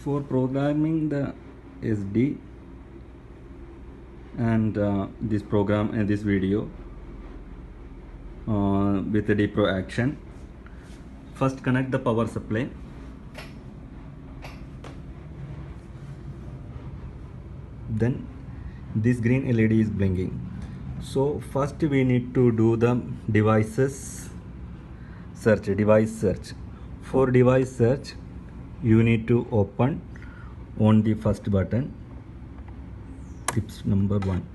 For programming the SD and this program and this video with the DPro action, first connect the power supply. Then this green LED is blinking. So first we need to do the devices search, device search. For device search, you need to open on the first button, dips number 1.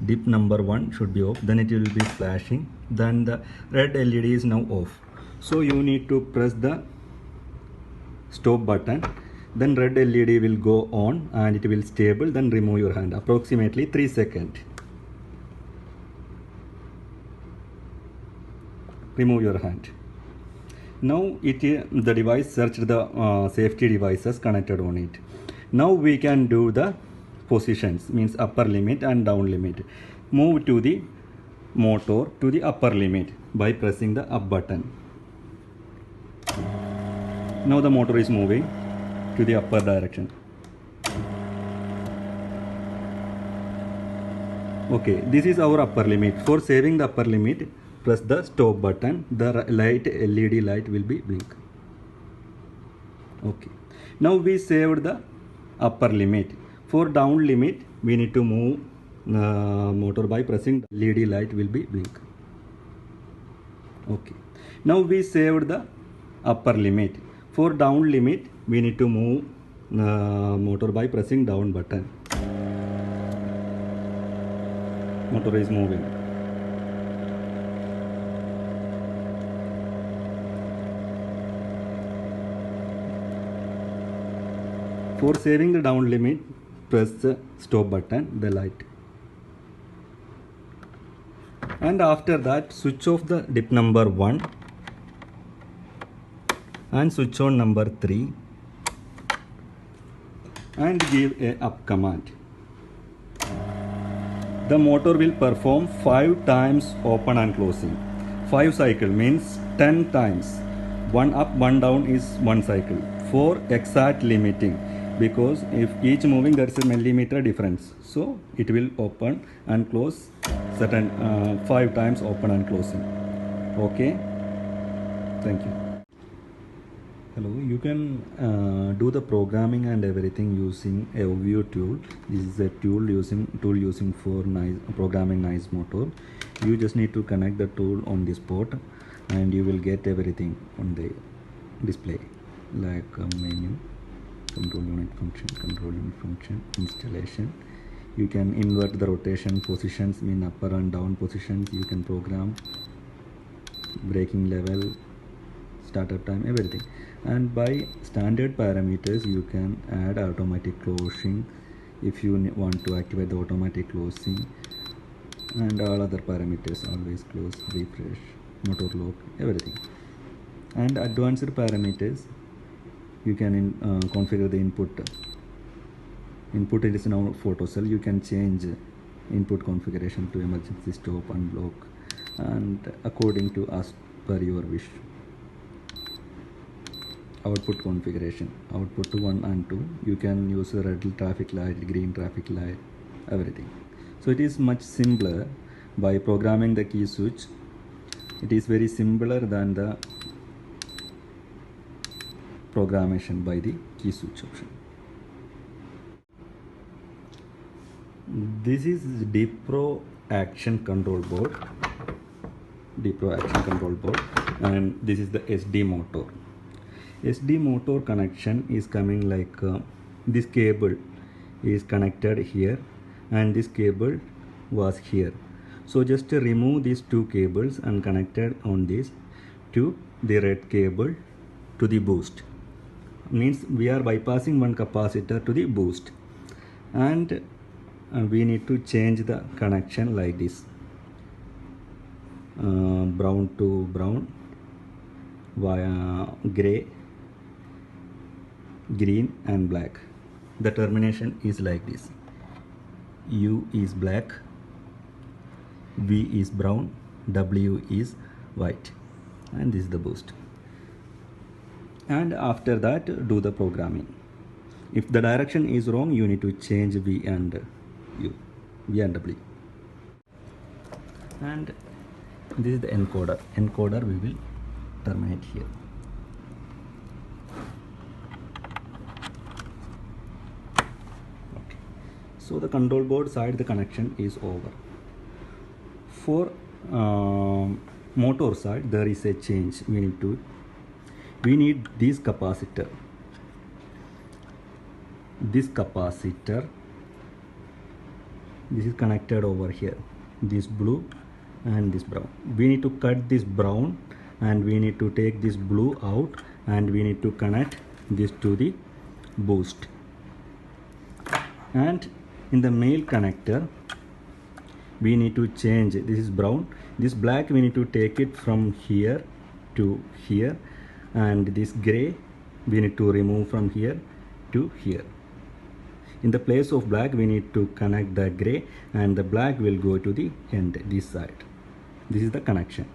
Dip number 1 should be off, then it will be flashing, then the red LED is now off. So you need to press the stop button, then red LED will go on and it will stable, then remove your hand, approximately 3 seconds. Remove your hand. Now the device searched the safety devices connected on it. Now we can do the positions, means upper limit and down limit. Move to the motor to the upper limit by pressing the up button. Now the motor is moving to the upper direction. Okay, this is our upper limit. For saving the upper limit, press the stop button. The LED light will be blink. Okay, now we saved the upper limit. For down limit, we need to move motor by pressing the LED light will be blink. Okay, now we saved the upper limit. For down limit, we need to move motor by pressing down button. Motor is moving. For saving the down limit, press the stop button, the light. And after that, switch off the dip number 1 and switch on number 3 and give a up command. The motor will perform 5 times open and closing. 5 cycle means 10 times. 1 up, 1 down is 1 cycle. For exact limiting, because if each moving there is a millimeter difference, so it will open and close certain 5 times open and closing. Okay, thank you. Hello, you can do the programming and everything using a OVO tool. This is a tool using for programming nice motor. You just need to connect the tool on this port and you will get everything on the display, like menu, control unit function, installation. You can invert the rotation positions, mean upper and down positions. You can program braking level, startup time, everything. And by standard parameters, you can add automatic closing if you want to activate the automatic closing, and all other parameters, always close, refresh, motor lock, everything. And advanced parameters, you can configure the input. Input is now photo cell. You can change input configuration to emergency stop and block, and according to as per your wish. Output configuration, output 1 and 2, you can use a red traffic light, green traffic light, everything. So it is much simpler by programming the key switch. It is very simpler than the programmation by the key switch option. This is DPro action control board, and this is the SD motor. SD motor connection is coming like this cable is connected here and this cable was here. So just remove these 2 cables and connected on this to the red cable to the boost. Means we are bypassing one capacitor to the boost, and we need to change the connection like this, brown to brown, via gray, green and black. The termination is like this: U is black, V is brown, W is white, and this is the boost. And after that, do the programming. If the direction is wrong, you need to change V and U, V and W. And this is the encoder. Encoder we will terminate here. Okay. So the control board side, the connection is over. For motor side, there is a change. We need this capacitor. This capacitor, this is connected over here. This blue and this brown. We need to cut this brown and we need to take this blue out and we need to connect this to the boost. And in the male connector, we need to change, this is brown, this black we need to take it from here to here, and this gray we need to remove from here to here. In the place of black we need to connect the gray and the black will go to the end, this side. This is the connection.